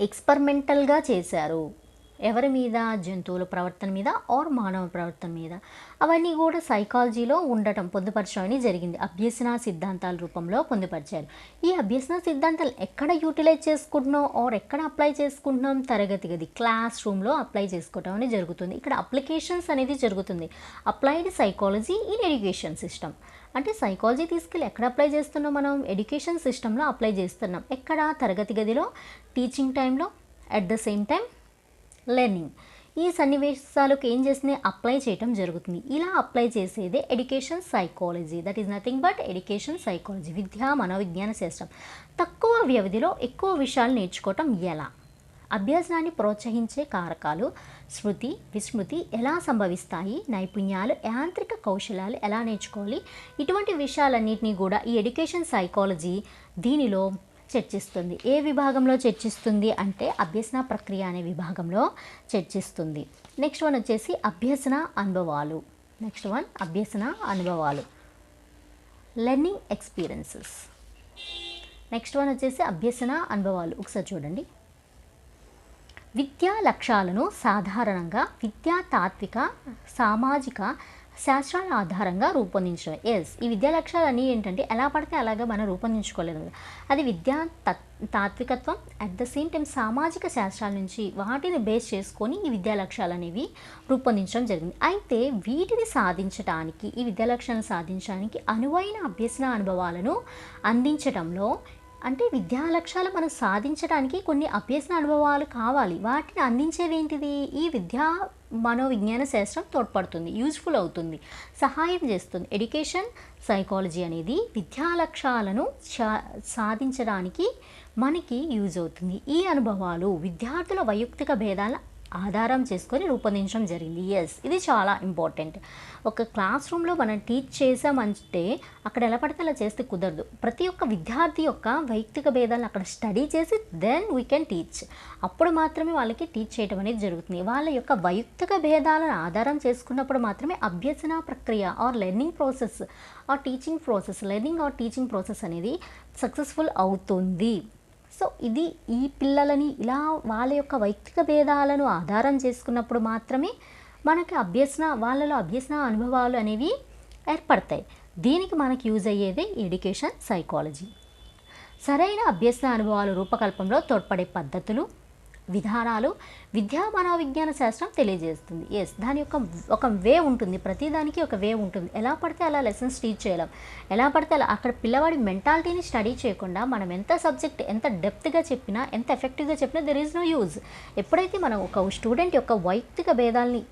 ఎక్స్పెరిమెంటల్గా చేశారు. ఎవరి మీద? జంతువుల ప్రవర్తన మీద ఆర్ మానవ ప్రవర్తన మీద. అవన్నీ కూడా సైకాలజీలో పొందుపరచడం జరిగింది. అభ్యసన సిద్ధాంతాల రూపంలో పొందుపరిచారు. ఈ అభ్యసన సిద్ధాంతాలు ఎక్కడ యూటిలైజ్ చేసుకుంటున్నాం ఆర్ ఎక్కడ అప్లై చేసుకుంటున్నాం? తరగతి గది, క్లాస్ రూమ్లో అప్లై చేసుకోవడం అనేది జరుగుతుంది. ఇక్కడ అప్లికేషన్స్ అనేది జరుగుతుంది. Applied psychology in education system అంటే సైకాలజీ తీసుకెళ్ళి ఎక్కడ అప్లై చేస్తున్నాం? మనం ఎడ్యుకేషన్ సిస్టంలో అప్లై చేస్తున్నాం. ఎక్కడ? తరగతి గదిలో, టీచింగ్ టైంలో, at the same time learning. ఈ సన్నివేశాలకు ఏం చేస్తుంది? అప్లై చేయటం జరుగుతుంది. ఇలా అప్లై చేసేదే education psychology. That is nothing but education psychology, విద్యా మనోవిజ్ఞాన శాస్త్రం. తక్కువ వ్యవధిలో ఎక్కువ విషయాలు నేర్చుకోవటం ఎలా? అభ్యాసాన్ని ప్రోత్సహించే కారకాలు, స్మృతి, విస్మృతి ఎలా సంభవిస్తాయి, నైపుణ్యాలు, యాంత్రిక కౌశలాలు ఎలా నేర్చుకోవాలి, ఇటువంటి విషయాలన్నింటినీ కూడా ఈ ఎడ్యుకేషన్ సైకాలజీ దీనిలో చర్చిస్తుంది. ఏ విభాగంలో చర్చిస్తుంది అంటే అభ్యసన ప్రక్రియ అనే విభాగంలో చర్చిస్తుంది. నెక్స్ట్ వన్ వచ్చేసి అభ్యసన అనుభవాలు, లెర్నింగ్ ఎక్స్పీరియన్సెస్. నెక్స్ట్ వన్ వచ్చేసి అభ్యసన అనుభవాలు. ఒకసారి చూడండి. విద్యా లక్ష్యాలను సాధారణంగా విద్యా తాత్విక సామాజిక శాస్త్రాల ఆధారంగా రూపొందించడం. ఈ విద్యా లక్ష్యాలన్నీ ఏంటంటే ఎలా పడితే అలాగా మనం రూపొందించుకోలేదు కదా. అది విద్యా తాత్వికత్వం, అట్ ద సేమ్ టైం సామాజిక శాస్త్రాల నుంచి వాటిని బేస్ చేసుకొని ఈ విద్యా లక్ష్యాలు అనేవి రూపొందించడం జరిగింది. అయితే వీటిని సాధించడానికి, ఈ విద్యా లక్ష్యాలను సాధించడానికి అనువైన అభ్యసన అనుభవాలను అందించడంలో, అంటే విద్యా లక్ష్యాలు మనం సాధించడానికి కొన్ని అభ్యసన అనుభవాలు కావాలి. వాటిని అందించేది ఏంటిది? ఈ విద్యా మనోవిజ్ఞాన శాస్త్రం తోడ్పడుతుంది, యూజ్ఫుల్ అవుతుంది, సహాయం చేస్తుంది. ఎడ్యుకేషన్ సైకాలజీ అనేది విద్యా లక్ష్యాలను సాధించడానికి మనకి యూజ్ అవుతుంది. ఈ అనుభవాలు విద్యార్థుల వైయక్తిక భేదాల ఆధారం చేసుకొని రూపొందించడం జరిగింది. ఇది చాలా ఇంపార్టెంట్. ఒక క్లాస్ రూమ్లో మనం టీచ్ చేసామంటే అక్కడ ఎలా పడితే అలా చేస్తే కుదరదు. ప్రతి ఒక్క విద్యార్థి యొక్క వైయక్తిక భేదాలను అక్కడ స్టడీ చేసి దెన్ వీ కెన్ టీచ్. అప్పుడు మాత్రమే వాళ్ళకి టీచ్ చేయడం అనేది జరుగుతుంది. వాళ్ళ యొక్క వైయక్తిక భేదాలను ఆధారం చేసుకున్నప్పుడు మాత్రమే అభ్యసన ప్రక్రియ or learning process or teaching process, learning or teaching process అనేది సక్సెస్ఫుల్ అవుతుంది. సో ఇది ఈ పిల్లలని ఇలా వాళ్ళ యొక్క వైయక్తిక భేదాలను ఆధారం చేసుకున్నప్పుడు మాత్రమే మనకి వాళ్ళలో అభ్యసన అనుభవాలు అనేవి ఏర్పడతాయి. దీనికి మనకి యూజ్ అయ్యేదే ఎడ్యుకేషన్ సైకాలజీ. సరైన అభ్యసన అనుభవాలు రూపకల్పనలో తోడ్పడే పద్ధతులు, విధానాలు విద్యా మనోవిజ్ఞాన శాస్త్రం తెలియజేస్తుంది. దాని యొక్క ఒక వే ఉంటుంది, ప్రతిదానికి ఒక వే ఉంటుంది. ఎలా పడితే అలా లెసన్స్ టీచ్ చేయలేం, ఎలా పడితే అలా అక్కడ పిల్లవాడి మెంటాలిటీని స్టడీ చేయకుండా మనం ఎంత సబ్జెక్ట్ ఎంత డెప్త్గా చెప్పినా, ఎంత ఎఫెక్టివ్గా చెప్పినా దెర్ ఈజ్ నో యూజ్. ఎప్పుడైతే మనం ఒక స్టూడెంట్ యొక్క వైయక్తిక భేదాల్ని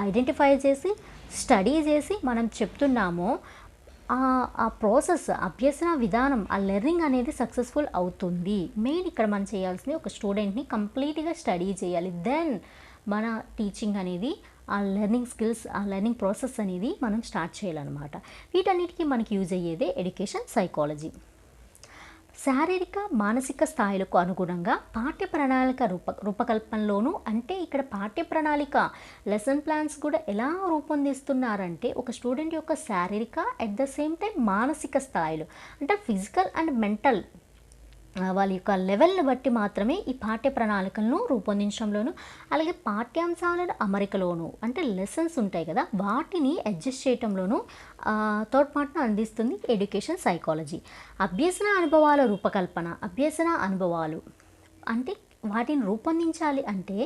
ఐడెంటిఫై చేసి స్టడీ చేసి మనం చెప్తున్నామో ఆ ప్రాసెస్, అభ్యసన విధానం, ఆ లెర్నింగ్ అనేది సక్సెస్ఫుల్ అవుతుంది. మెయిన్ ఇక్కడ మనం చేయాల్సింది ఒక స్టూడెంట్ని కంప్లీట్గా స్టడీ చేయాలి. దెన్ మన టీచింగ్ అనేది, ఆ లెర్నింగ్ స్కిల్స్, ఆ లెర్నింగ్ ప్రాసెస్ అనేది మనం స్టార్ట్ చేయాలన్నమాట. వీటన్నిటికీ మనకి యూజ్ అయ్యేదే ఎడ్యుకేషన్ సైకాలజీ. శారీరక మానసిక స్థాయిలకు అనుగుణంగా పాఠ్య ప్రణాళిక రూపకల్పనలోనూ, అంటే ఇక్కడ పాఠ్య ప్రణాళిక లెసన్ ప్లాన్స్ కూడా ఎలా రూపొందిస్తున్నారంటే ఒక స్టూడెంట్ యొక్క శారీరక అట్ ద సేమ్ టైం మానసిక స్థాయిలు, అంటే ఫిజికల్ అండ్ మెంటల్ వాళ్ళ యొక్క లెవెల్ని బట్టి మాత్రమే ఈ పాఠ్య ప్రణాళికలను రూపొందించడంలోను, అలాగే పాఠ్యాంశాలను అమరికలోను, అంటే లెసన్స్ ఉంటాయి కదా వాటిని అడ్జస్ట్ చేయడంలోనూ తోడ్పాటును అందిస్తుంది ఎడ్యుకేషన్ సైకాలజీ. అభ్యసన అనుభవాల రూపకల్పన, అభ్యసన అనుభవాలు అంటే వాటిని రూపొందించాలి అంటే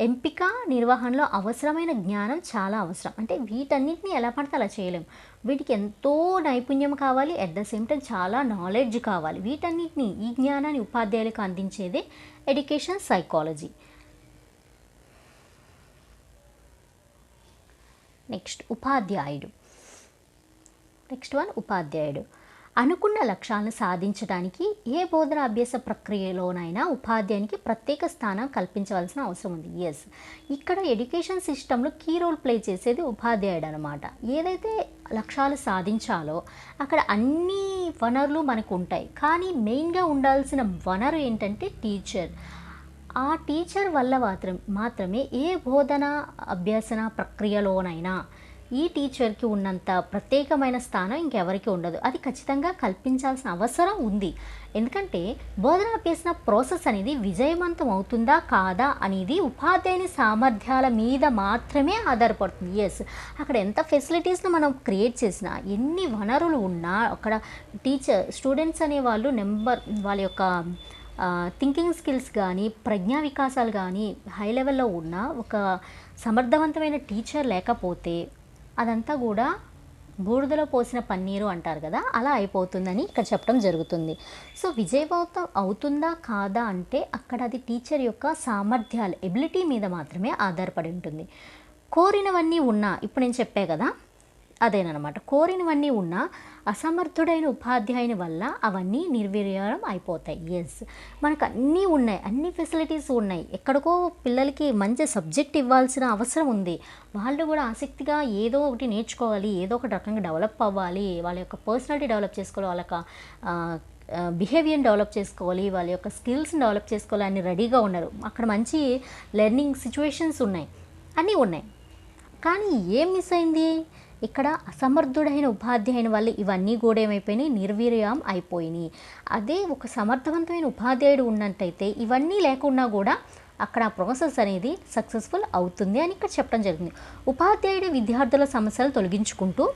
ఎంపిక నిర్వహణలో అవసరమైన జ్ఞానం చాలా అవసరం. అంటే వీటన్నిటిని ఎలా పడితే అలా చేయలేం, వీటికి ఎంతో నైపుణ్యం కావాలి, అట్ ద సేమ్ టైం చాలా నాలెడ్జ్ కావాలి. వీటన్నిటిని, ఈ జ్ఞానాన్ని ఉపాధ్యాయులకు అందించేదే ఎడ్యుకేషన్ సైకాలజీ. నెక్స్ట్ ఉపాధ్యాయుడు. అనుకున్న లక్ష్యాలను సాధించడానికి ఏ బోధన అభ్యాస ప్రక్రియలోనైనా ఉపాధ్యాయునికి ప్రత్యేక స్థానం కల్పించవలసిన అవసరం ఉంది. ఎస్, ఇక్కడ ఎడ్యుకేషన్ సిస్టంలో కీ రోల్ ప్లే చేసేది ఉపాధ్యాయుడు అనమాట. ఏదైతే లక్ష్యాలు సాధించాలో అక్కడ అన్ని వనరులు మనకు ఉంటాయి, కానీ మెయిన్గా ఉండాల్సిన వనరు ఏంటంటే టీచర్. ఆ టీచర్ వల్ల మాత్రమే ఏ బోధన అభ్యసన ప్రక్రియలోనైనా ఈ టీచర్కి ఉన్నంత ప్రత్యేకమైన స్థానం ఇంకెవరికి ఉండదు. అది ఖచ్చితంగా కల్పించాల్సిన అవసరం ఉంది. ఎందుకంటే బోధన అభ్యసన ప్రాసెస్ అనేది విజయవంతం అవుతుందా కాదా అనేది ఉపాధ్యాయుని సామర్థ్యాల మీద మాత్రమే ఆధారపడుతుంది. ఎస్, అక్కడ ఎంత ఫెసిలిటీస్ను మనం క్రియేట్ చేసినా, ఎన్ని వనరులు ఉన్నా, అక్కడ స్టూడెంట్స్ అనే వాళ్ళు వాళ్ళ యొక్క థింకింగ్ స్కిల్స్ కానీ ప్రజ్ఞా వికాసాలు కానీ హై లెవెల్లో ఉన్న ఒక సమర్థవంతమైన టీచర్ లేకపోతే అదంతా కూడా బూడిదలో పోసిన పన్నీరు అంటారు కదా, అలా అయిపోతుందని ఇక్కడ చెప్పడం జరుగుతుంది. సో విజయవంతం అవుతుందా కాదా అంటే అక్కడ అది టీచర్ యొక్క సామర్థ్యాలు, ఎబిలిటీ మీద మాత్రమే ఆధారపడి ఉంటుంది. కోరినవన్నీ ఉన్నా, ఇప్పుడు నేను చెప్పే కదా అదేనమాట, కోరినవన్నీ ఉన్నా అసమర్థుడైన ఉపాధ్యాయుని వల్ల అవన్నీ నిర్వీర్యం అయిపోతాయి. ఎస్, మనకు అన్నీ ఉన్నాయి, అన్ని ఫెసిలిటీస్ ఉన్నాయి, ఎక్కడికో పిల్లలకి మంచి సబ్జెక్ట్ ఇవ్వాల్సిన అవసరం ఉంది. వాళ్ళు కూడా ఆసక్తిగా ఏదో ఒకటి నేర్చుకోవాలి, ఏదో ఒక రకంగా డెవలప్ అవ్వాలి, వాళ్ళ యొక్క పర్సనాలిటీ డెవలప్ చేసుకోవాలి, వాళ్ళ యొక్క బిహేవియర్ని డెవలప్ చేసుకోవాలి, వాళ్ళ యొక్క స్కిల్స్ని డెవలప్ చేసుకోవాలి అని రెడీగా ఉన్నారు. అక్కడ మంచి లెర్నింగ్ సిచ్యువేషన్స్ ఉన్నాయి, అన్నీ ఉన్నాయి. కానీ ఏం మిస్ అయింది? ఇక్కడ అసమర్థుడైన ఉపాధ్యాయుని వల్ల ఇవన్నీ కూడా ఏమైపోయినాయి, నిర్వీర్యం అయిపోయినాయి. అదే ఒక సమర్థవంతమైన ఉపాధ్యాయుడు ఉన్నట్టయితే ఇవన్నీ లేకున్నా కూడా అక్కడ ఆ ప్రాసెస్ అనేది సక్సెస్ఫుల్ అవుతుంది అని ఇక్కడ చెప్పడం జరిగింది. ఉపాధ్యాయుడి విద్యార్థుల సమస్యలు తొలగించుకుంటూ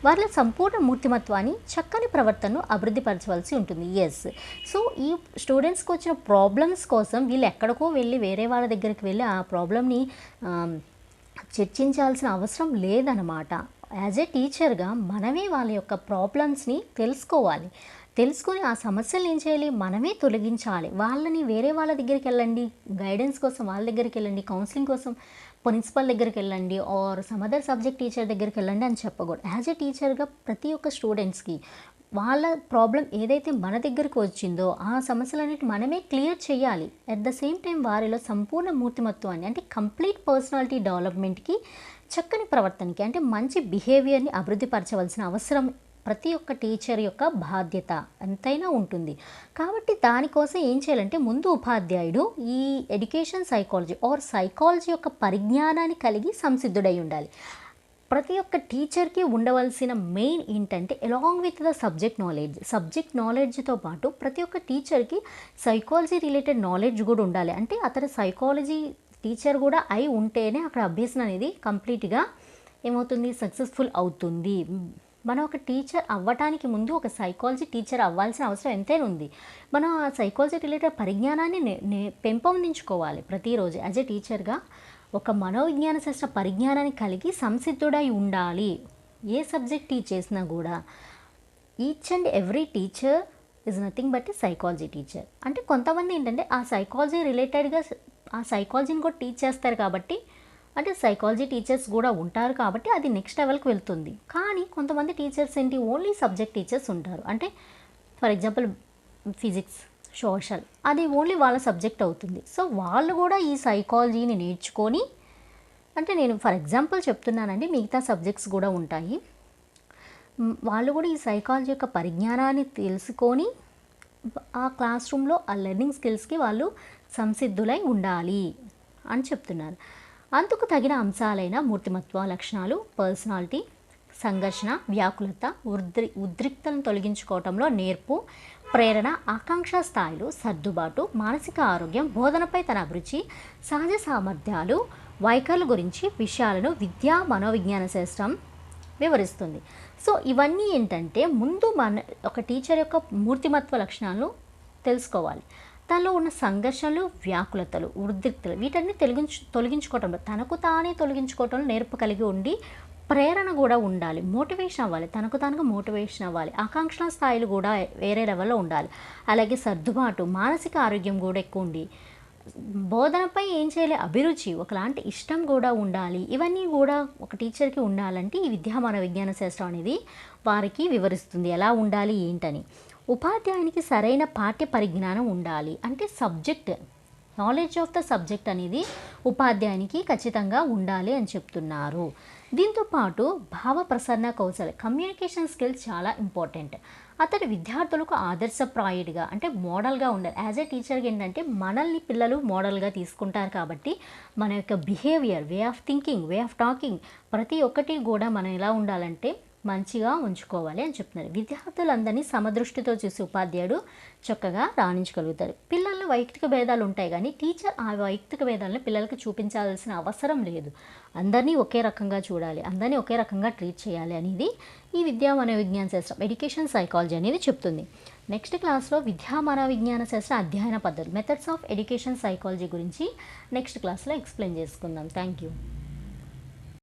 వాళ్ళ సంపూర్ణ మూర్తిమత్వాన్ని, చక్కని ప్రవర్తనను అభివృద్ధిపరచవలసి ఉంటుంది. ఎస్, సో ఈ స్టూడెంట్స్కి వచ్చిన ప్రాబ్లమ్స్ కోసం వీళ్ళు ఎక్కడికో వెళ్ళి వేరే వాళ్ళ దగ్గరికి వెళ్ళి ఆ ప్రాబ్లమ్ని చర్చించాల్సిన అవసరం లేదనమాట. యాజ్ ఏ టీచర్గా మనమే వాళ్ళ యొక్క ప్రాబ్లమ్స్ని తెలుసుకొని ఆ సమస్యలు ఏం చేయాలి, మనమే తొలగించాలి. వాళ్ళని వేరే వాళ్ళ దగ్గరికి వెళ్ళండి, గైడెన్స్ కోసం వాళ్ళ దగ్గరికి వెళ్ళండి, కౌన్సిలింగ్ కోసం ప్రిన్సిపల్ దగ్గరికి వెళ్ళండి, or some other subject teacher దగ్గరికి వెళ్ళండి అని చెప్పకూడదు. యాజ్ ఏ టీచర్గా ప్రతి ఒక్క స్టూడెంట్స్కి వాళ్ళ ప్రాబ్లం ఏదైతే మన దగ్గరకు వచ్చిందో ఆ సమస్యలన్నిటి మనమే క్లియర్ చేయాలి. అట్ ద సేమ్ టైం వారిలో సంపూర్ణ మూర్తిమత్వాన్ని, అంటే కంప్లీట్ పర్సనాలిటీ డెవలప్మెంట్కి, చక్కని ప్రవర్తనకి, అంటే మంచి బిహేవియర్ని అభివృద్ధిపరచవలసిన అవసరం ప్రతి ఒక్క టీచర్ యొక్క బాధ్యత ఎంతైనా ఉంటుంది. కాబట్టి దానికోసం ఏం చేయాలంటే ముందు ఉపాధ్యాయుడు ఈ ఎడ్యుకేషన్ సైకాలజీ యొక్క పరిజ్ఞానాన్ని కలిగి సంసిద్ధుడై ఉండాలి. ప్రతి ఒక్క టీచర్కి ఉండవలసిన మెయిన్ ఏంటంటే అలాంగ్ విత్ ద సబ్జెక్ట్ నాలెడ్జ్తో పాటు ప్రతి ఒక్క టీచర్కి సైకాలజీ రిలేటెడ్ నాలెడ్జ్ కూడా ఉండాలి. అంటే అతను సైకాలజీ టీచర్ కూడా అయి ఉంటేనే అక్కడ అభ్యసన అనేది కంప్లీట్గా ఏమవుతుంది, సక్సెస్ఫుల్ అవుతుంది. మనం ఒక టీచర్ అవ్వటానికి ముందు ఒక సైకాలజీ టీచర్ అవ్వాల్సిన అవసరం ఎంతైనా ఉంది. మనం ఆ సైకాలజీ రిలేటెడ్ పరిజ్ఞానాన్ని పెంపొందించుకోవాలి ప్రతిరోజు. యాజ్ ఏ టీచర్గా ఒక మనోవిజ్ఞాన శాస్త్ర పరిజ్ఞానాన్ని కలిగి సంసిద్ధుడై ఉండాలి. ఏ సబ్జెక్ట్ టీచ్ చేసినా కూడా each and every teacher is nothing but A psychology teacher. అంటే కొంతమంది ఏంటంటే ఆ సైకాలజీ రిలేటెడ్గా ఆ సైకాలజీని కూడా టీచ్ చేస్తారు కాబట్టి, అంటే సైకాలజీ టీచర్స్ కూడా ఉంటారు కాబట్టి అది నెక్స్ట్ లెవెల్కి వెళ్తుంది. కానీ కొంతమంది టీచర్స్ ఏంటి, ఓన్లీ సబ్జెక్ట్ టీచర్స్ ఉంటారు. అంటే ఫర్ ఎగ్జాంపుల్ ఫిజిక్స్, సోషల్, అది ఓన్లీ వాళ్ళ సబ్జెక్ట్ అవుతుంది. సో వాళ్ళు కూడా ఈ సైకాలజీని నేర్చుకొని, అంటే నేను ఫర్ ఎగ్జాంపుల్ చెప్తున్నానండి, మిగతా సబ్జెక్ట్స్ కూడా ఉంటాయి, వాళ్ళు కూడా ఈ సైకాలజీ యొక్క పరిజ్ఞానాన్ని తెలుసుకొని ఆ క్లాస్ రూమ్లో ఆ లెర్నింగ్ స్కిల్స్కి వాళ్ళు సంసిద్ధులై ఉండాలి అని చెప్తున్నారు. అందుకు తగిన అంశాలైన మూర్తిమత్వ లక్షణాలు, పర్సనాలిటీ, సంఘర్షణ, వ్యాకులత, ఉద్రిక్తలను తొలగించుకోవటంలో నేర్పు, ప్రేరణ, ఆకాంక్ష స్థాయిలు, సర్దుబాటు, మానసిక ఆరోగ్యం, బోధనపై తన అభిరుచి, సహజ సామర్థ్యాలు, వైఖరుల గురించి విషయాలను విద్యా మనోవిజ్ఞాన శాస్త్రం వివరిస్తుంది. సో ఇవన్నీ ఏంటంటే ముందు ఒక టీచర్ యొక్క మూర్తిమత్వ లక్షణాలను తెలుసుకోవాలి. తనలో ఉన్న సంఘర్షణలు, వ్యాకులతలు, ఉద్రిక్తలు వీటన్ని తొలగించుకోవటంలో, తనకు తానే తొలగించుకోవటంలో నేర్పు కలిగి ఉండి ప్రేరణ కూడా ఉండాలి, మోటివేషన్ అవ్వాలి, తనకు తానుగా మోటివేషన్ అవ్వాలి, ఆకాంక్షల స్థాయిలు కూడా వేరే లెవెల్లో ఉండాలి. అలాగే సర్దుబాటు, మానసిక ఆరోగ్యం కూడా ఎక్కువ ఉండి బోధనపై ఏం చేయాలి, అభిరుచి, ఒకలాంటి ఇష్టం కూడా ఉండాలి. ఇవన్నీ కూడా ఒక టీచర్కి ఉండాలంటే ఈ విద్యా మన విజ్ఞాన శాస్త్రం అనేది వారికి వివరిస్తుంది ఎలా ఉండాలి ఏంటని. ఉపాధ్యాయునికి సరైన పాఠ్య పరిజ్ఞానం ఉండాలి. అంటే subject knowledge of the subject అనేది ఉపాధ్యాయునికి ఖచ్చితంగా ఉండాలి అని చెప్తున్నారు. దీంతోపాటు భావ ప్రసరణ కౌశలం, కమ్యూనికేషన్ స్కిల్స్ చాలా ఇంపార్టెంట్. అతడు విద్యార్థులకు ఆదర్శప్రాయుడిగా అంటే మోడల్గా ఉండాలి. యాజ్ ఏ టీచర్గా ఏంటంటే మనల్ని పిల్లలు మోడల్గా తీసుకుంటారు కాబట్టి మన యొక్క behaviour, way of thinking, way of talking ప్రతి ఒక్కటి కూడా మనం ఎలా ఉండాలంటే మంచిగా ఉంచుకోవాలి అని చెప్తున్నారు. విద్యార్థులందరినీ సమదృష్టితో చూసి ఉపాధ్యాయుడు చక్కగా రాణించగలుగుతారు. పిల్లల్లో వైయక్తిక భేదాలు ఉంటాయి కానీ టీచర్ ఆ వైయక్తిక భేదాలను పిల్లలకు చూపించాల్సిన అవసరం లేదు. అందరినీ ఒకే రకంగా చూడాలి, అందరినీ ఒకే రకంగా ట్రీట్ చేయాలి అనేది ఈ విద్యా మన విజ్ఞాన శాస్త్రం, ఎడ్యుకేషన్ సైకాలజీ అనేది చెప్తుంది. నెక్స్ట్ క్లాస్లో విద్యా మన విజ్ఞాన శాస్త్ర అధ్యయన పద్ధతులు, మెథడ్స్ ఆఫ్ ఎడ్యుకేషన్ సైకాలజీ గురించి నెక్స్ట్ క్లాస్లో ఎక్స్ప్లెయిన్ చేసుకుందాం. Thank you.